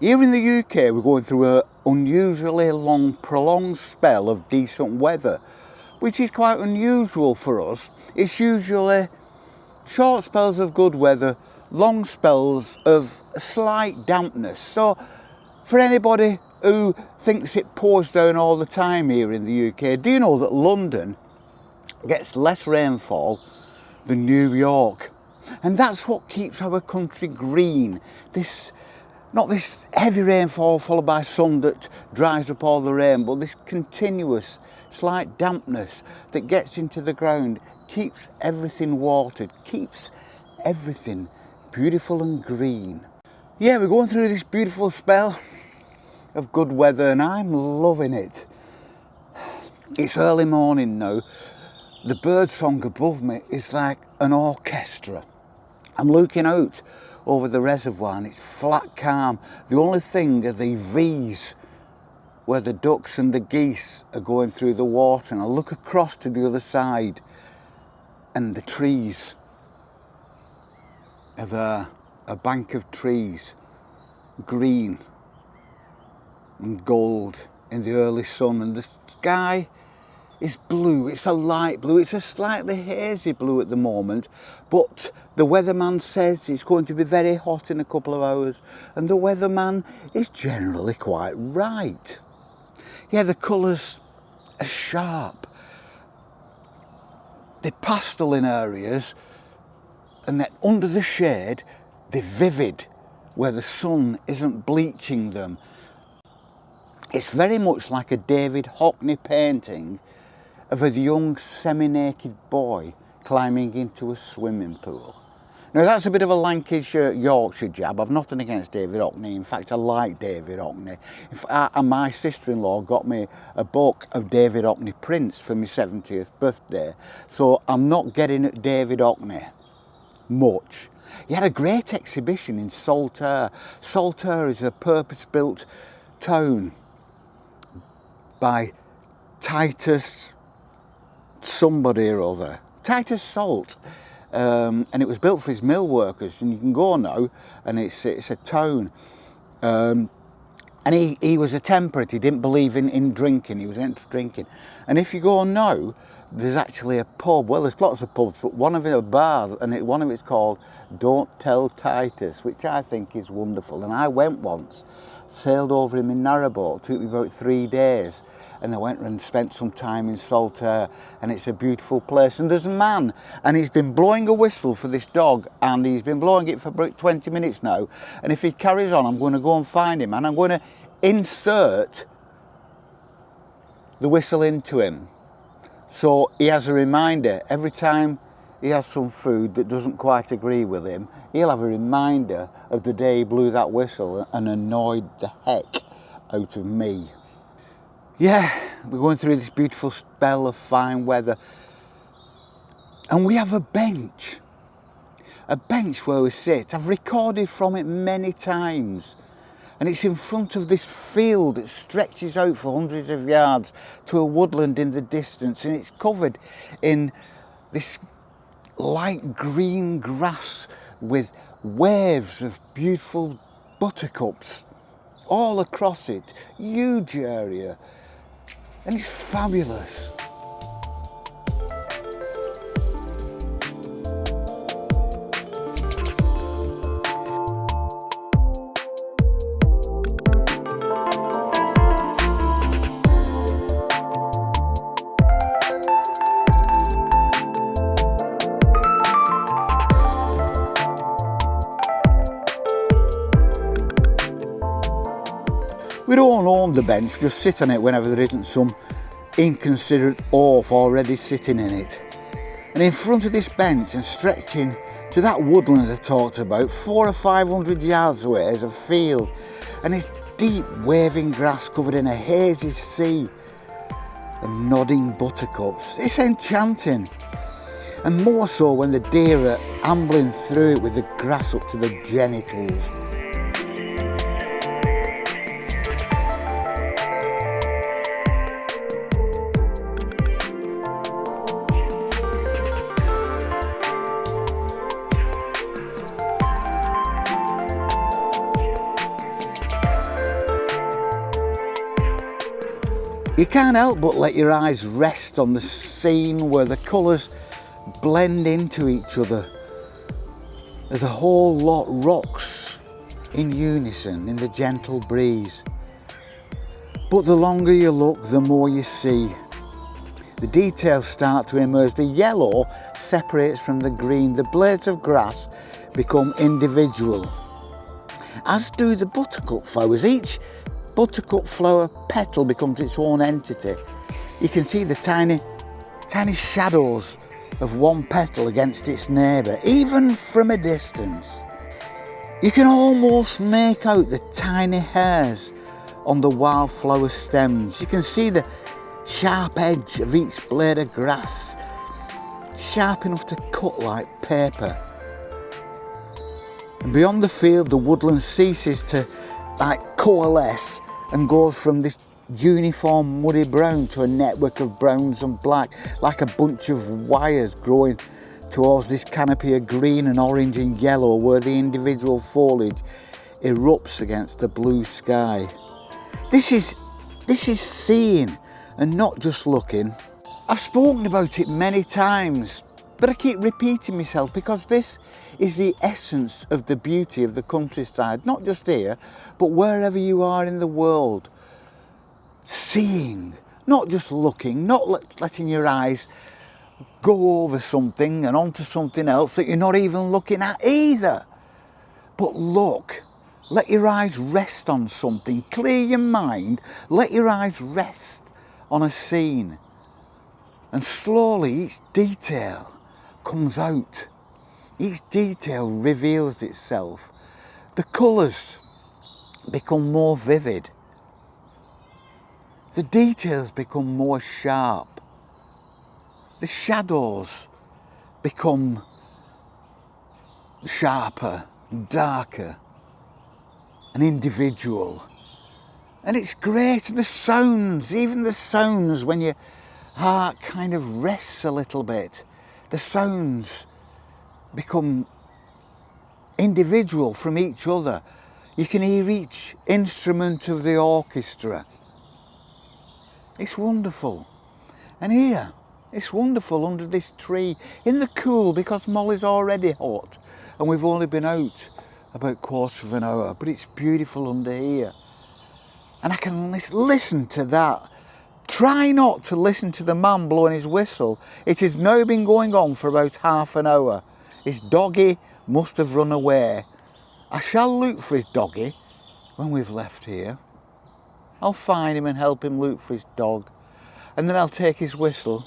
Here in the UK, we're going through an unusually long, prolonged spell of decent weather, which is quite unusual for us. It's usually short spells of good weather, long spells of slight dampness. So for anybody who thinks it pours down all the time here in the UK, do you know that London gets less rainfall than New York? And that's what keeps our country green. Not this heavy rainfall followed by sun that dries up all the rain, but this continuous slight dampness that gets into the ground, keeps everything watered, keeps everything beautiful and green. Yeah, we're going through this beautiful spell of good weather and I'm loving it. It's early morning now. The bird song above me is like an orchestra. I'm looking out over the reservoir and it's flat calm. The only thing are the V's where the ducks and the geese are going through the water, and I look across to the other side and the trees are there, a bank of trees, green and gold in the early sun, and the sky is blue. It's a light blue. It's a slightly hazy blue at the moment, but the weatherman says it's going to be very hot in a couple of hours, and the weatherman is generally quite right. Yeah, the colours are sharp. They're pastel in areas, and then under the shade, they're vivid, where the sun isn't bleaching them. It's very much like a David Hockney painting of a young semi-naked boy climbing into a swimming pool. Now that's a bit of a Lancashire Yorkshire jab. I've nothing against David Hockney. In fact, I like David Hockney. And my sister-in-law got me a book of David Hockney prints for my 70th birthday. So I'm not getting at David Hockney much. He had a great exhibition in Saltair. Saltair is a purpose-built town by Titus somebody or other, Titus Salt, and it was built for his mill workers, and you can go now and it's a town, and he was a temperate. He didn't believe in drinking. He was into drinking, and if you go now, there's actually a pub. Well, there's lots of pubs, but one of it a bar, and one of it's called Don't Tell Titus, which I think is wonderful. And I went once, sailed over him in narrowboat. It took me about 3 days. And I went and spent some time in Saltair, and it's a beautiful place. And there's a man, and he's been blowing a whistle for this dog, and he's been blowing it for about 20 minutes now. And if he carries on, I'm going to go and find him, and I'm going to insert the whistle into him. So he has a reminder. Every time he has some food that doesn't quite agree with him, he'll have a reminder of the day he blew that whistle and annoyed the heck out of me. Yeah, we're going through this beautiful spell of fine weather, and we have a bench where we sit. I've recorded from it many times, and it's in front of this field that stretches out for hundreds of yards to a woodland in the distance, and it's covered in this light green grass with waves of beautiful buttercups all across it, huge area. And it's fabulous. We don't own the bench, we just sit on it whenever there isn't some inconsiderate oaf already sitting in it. And in front of this bench and stretching to that woodland I talked about, 400 or 500 yards away is a field, and it's deep waving grass covered in a hazy sea of nodding buttercups. It's enchanting, and more so when the deer are ambling through it with the grass up to the genitals. You can't help but let your eyes rest on the scene where the colours blend into each other as a whole lot rocks in unison in the gentle breeze. But the longer you look, the more you see. The details start to emerge. The yellow separates from the green. The blades of grass become individual, as do the buttercup flowers. Each buttercup flower petal becomes its own entity. You can see the tiny shadows of one petal against its neighbour, even from a distance. You can almost make out the tiny hairs on the wildflower stems. You can see the sharp edge of each blade of grass, sharp enough to cut like paper. And beyond the field, the woodland ceases to coalesce and goes from this uniform muddy brown to a network of browns and black, like a bunch of wires growing towards this canopy of green and orange and yellow, where the individual foliage erupts against the blue sky. This is seeing and not just looking. I've spoken about it many times, but I keep repeating myself because this is the essence of the beauty of the countryside, not just here, but wherever you are in the world. Seeing, not just looking, not letting your eyes go over something and onto something else that you're not even looking at either. But look, let your eyes rest on something, clear your mind, let your eyes rest on a scene, and slowly each detail comes out. Each detail reveals itself. The colours become more vivid. The details become more sharp. The shadows become sharper, darker, and individual. And it's great. The sounds, even the sounds when your heart kind of rests a little bit, the sounds become individual from each other. You can hear each instrument of the orchestra. It's wonderful. And here, it's wonderful under this tree in the cool, because Molly's already hot and we've only been out about a quarter of an hour, but it's beautiful under here. And I can listen to that. Try not to listen to the man blowing his whistle. It has now been going on for about half an hour. His doggy must have run away. I shall look for his doggy when we've left here. I'll find him and help him look for his dog. And then I'll take his whistle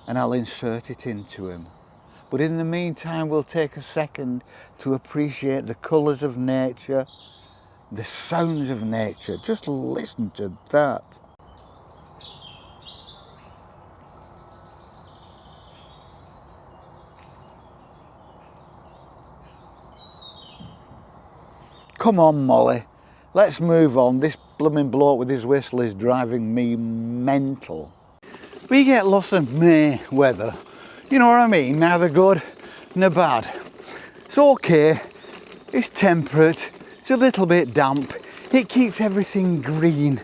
and I'll insert it into him. But in the meantime, we'll take a second to appreciate the colours of nature, the sounds of nature. Just listen to that. Come on, Molly, let's move on. This blooming bloke with his whistle is driving me mental. We get lots of May weather, you know what I mean? Neither good nor bad. It's okay, it's temperate, it's a little bit damp, it keeps everything green.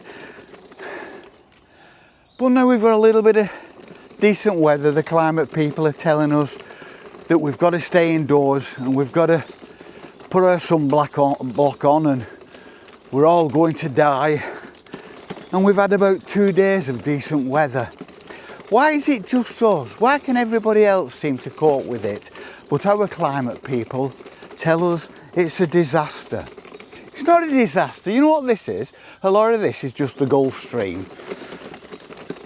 But now we've got a little bit of decent weather. The climate people are telling us that we've got to stay indoors and we've got to put our sunblock on and we're all going to die. And we've had about 2 days of decent weather. Why is it just us? Why can everybody else seem to cope with it? But our climate people tell us it's a disaster. It's not a disaster. You know what this is? A lot of this is just the Gulf Stream.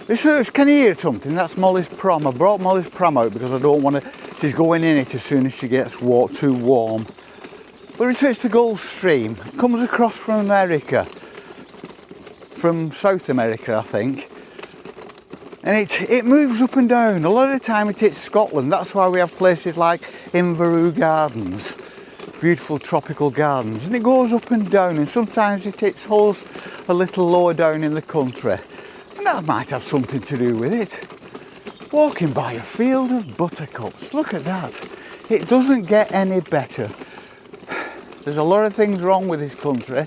Research, can you hear something? That's Molly's prom. I brought Molly's prom out because I don't want to, she's going in it as soon as she gets too warm. But research, the Gulf Stream comes across from America, from South America, I think. And it moves up and down. A lot of the time it hits Scotland. That's why we have places like Inverurie Gardens, beautiful tropical gardens. And it goes up and down, and sometimes it hits Hulls a little lower down in the country. And that might have something to do with it. Walking by a field of buttercups. Look at that. It doesn't get any better. There's a lot of things wrong with this country,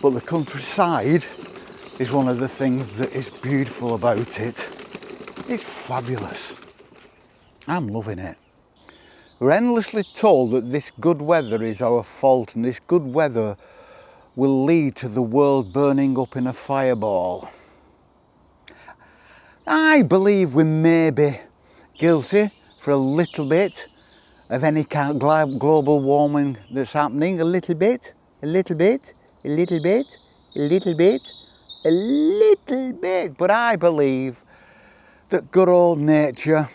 but the countryside is one of the things that is beautiful about it. It's fabulous. I'm loving it. We're endlessly told that this good weather is our fault, and this good weather will lead to the world burning up in a fireball. I believe we may be guilty for a little bit of any kind of global warming that's happening. A little bit, a little bit, a little bit, a little bit, a little bit. But I believe that good old nature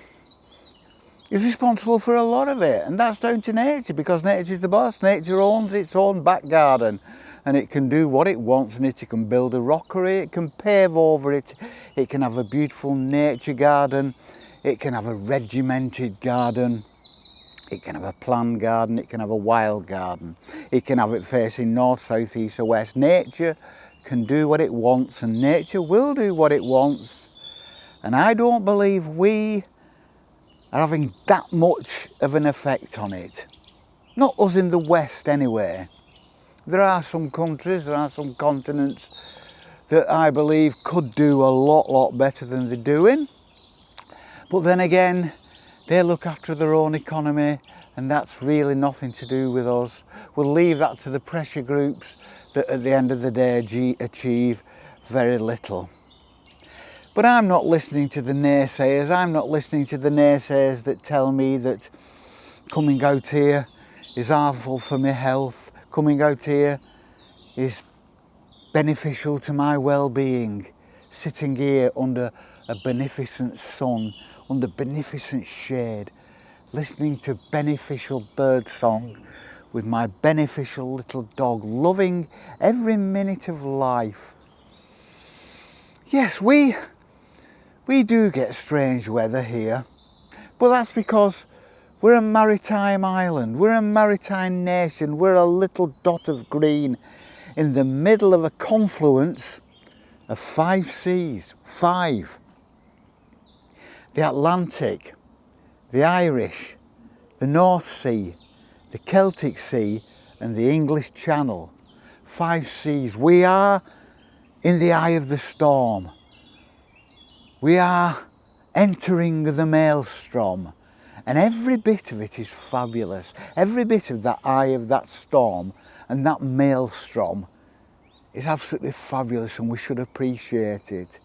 is responsible for a lot of it, and that's down to nature, because nature's the boss. Nature owns its own back garden, and it can do what it wants in it. It can build a rockery, it can pave over it, it can have a beautiful nature garden, it can have a regimented garden, it can have a planned garden, it can have a wild garden, it can have it facing north, south, east or west. Nature can do what it wants, and nature will do what it wants, and I don't believe we are having that much of an effect on it. Not us in the West anyway. There are some countries, there are some continents that I believe could do a lot better than they're doing. But then again, they look after their own economy, and that's really nothing to do with us. We'll leave that to the pressure groups that at the end of the day achieve very little. But I'm not listening to the naysayers. I'm not listening to the naysayers that tell me that coming out here is harmful for my health. Coming out here is beneficial to my well-being. Sitting here under a beneficent sun, under beneficent shade, listening to beneficial bird song with my beneficial little dog, loving every minute of life. Yes, we do get strange weather here, but that's because we're a maritime island, we're a maritime nation, we're a little dot of green in the middle of a confluence of 5 seas, 5. The Atlantic, the Irish, the North Sea, the Celtic Sea and the English Channel. 5 seas. We are in the eye of the storm. We are entering the maelstrom, and every bit of it is fabulous. Every bit of that eye of that storm and that maelstrom is absolutely fabulous, and we should appreciate it.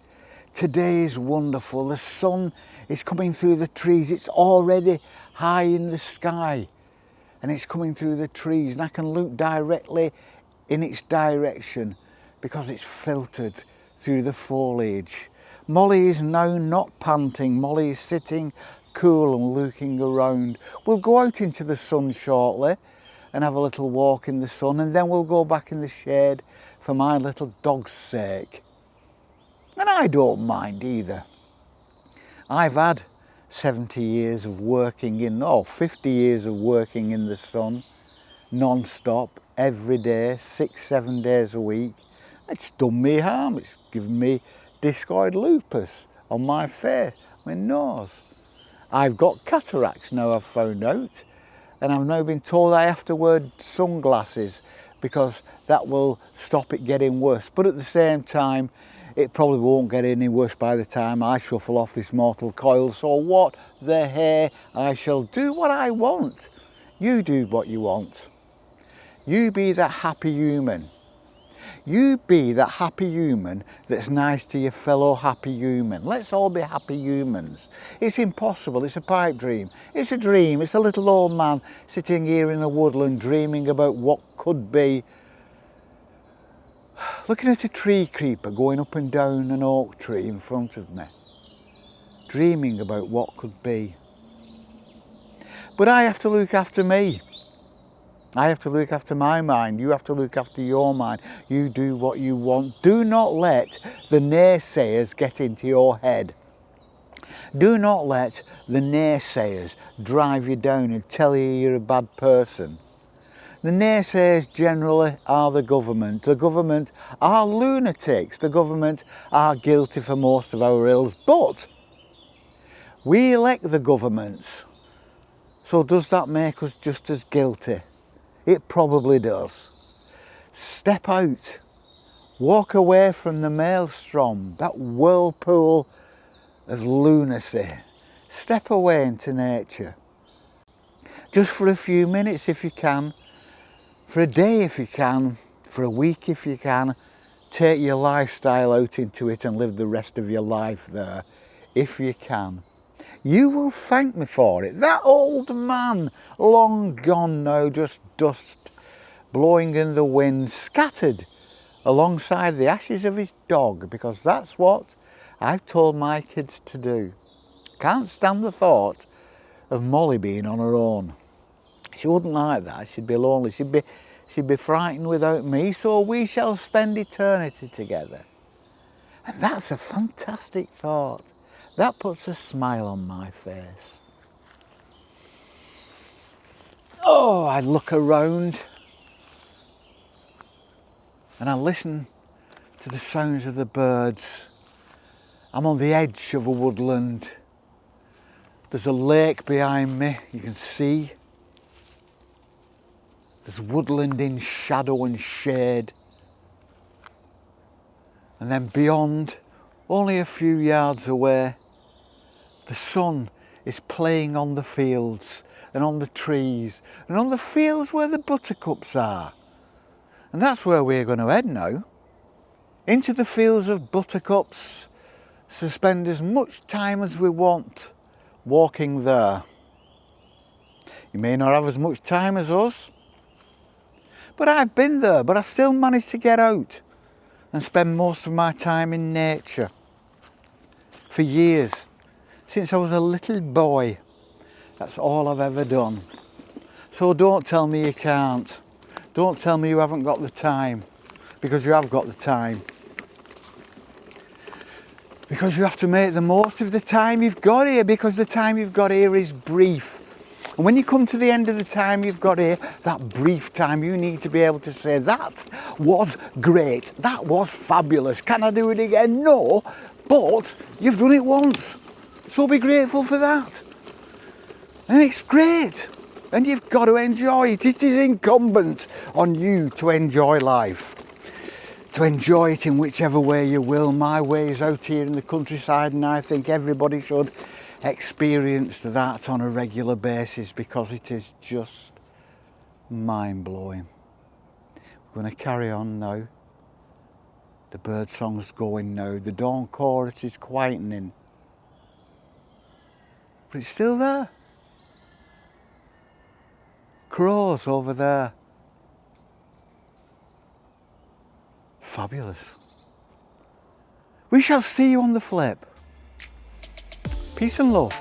Today is wonderful. The sun is coming through the trees. It's already high in the sky and it's coming through the trees, and I can look directly in its direction because it's filtered through the foliage. Molly is now not panting. Molly is sitting cool and looking around. We'll go out into the sun shortly and have a little walk in the sun, and then we'll go back in the shade for my little dog's sake. And I don't mind either. I've had 70 years of working in, 50 years of working in the sun, non-stop, every day, 6-7 days a week. It's done me harm. It's given me discoid lupus on my face, my nose. I've got cataracts now, I've found out, and I've now been told I have to wear sunglasses because that will stop it getting worse. But at the same time, it probably won't get any worse by the time I shuffle off this mortal coil. So what the hell, I shall do what I want. You do what you want. You be that happy human. You be that happy human that's nice to your fellow happy human. Let's all be happy humans. It's impossible, it's a pipe dream. It's a dream, it's a little old man sitting here in the woodland dreaming about what could be. Looking at a tree creeper going up and down an oak tree in front of me. Dreaming about what could be. But I have to look after me. I have to look after my mind. You have to look after your mind. You do what you want. Do not let the naysayers get into your head. Do not let the naysayers drive you down and tell you you're a bad person. The naysayers generally are the government. The government are lunatics. The government are guilty for most of our ills. But we elect the governments. So does that make us just as guilty? It probably does. Step out. Walk away from the maelstrom, that whirlpool of lunacy. Step away into nature. Just for a few minutes if you can, for a day if you can, for a week if you can. Take your lifestyle out into it and live the rest of your life there, if you can. You will thank me for it. That old man, long gone now, just dust, blowing in the wind, scattered alongside the ashes of his dog, because that's what I've told my kids to do. Can't stand the thought of Molly being on her own. She wouldn't like that. She'd be lonely. She'd be frightened without me, so we shall spend eternity together. And that's a fantastic thought. That puts a smile on my face. Oh, I look around and I listen to the sounds of the birds. I'm on the edge of a woodland. There's a lake behind me, you can see. There's woodland in shadow and shade. And then beyond, only a few yards away, the sun is playing on the fields and on the trees and on the fields where the buttercups are. And that's where we're going to head now. Into the fields of buttercups, to spend as much time as we want walking there. You may not have as much time as us, but I've been there, but I still managed to get out and spend most of my time in nature. For years, since I was a little boy, that's all I've ever done. So don't tell me you can't. Don't tell me you haven't got the time, because you have got the time. Because you have to make the most of the time you've got here, because the time you've got here is brief. And when you come to the end of the time you've got here, that brief time, you need to be able to say, that was great, that was fabulous, can I do it again? No, but you've done it once, so be grateful for that. And it's great, and you've got to enjoy it. It is incumbent on you to enjoy life, to enjoy it in whichever way you will. My way is out here in the countryside, and I think everybody should experience that on a regular basis, because it is just mind-blowing. We're going to carry on now. The bird song's going now. The dawn chorus is quietening, but it's still there. Crows over there. Fabulous. We shall see you on the flip. Peace and love.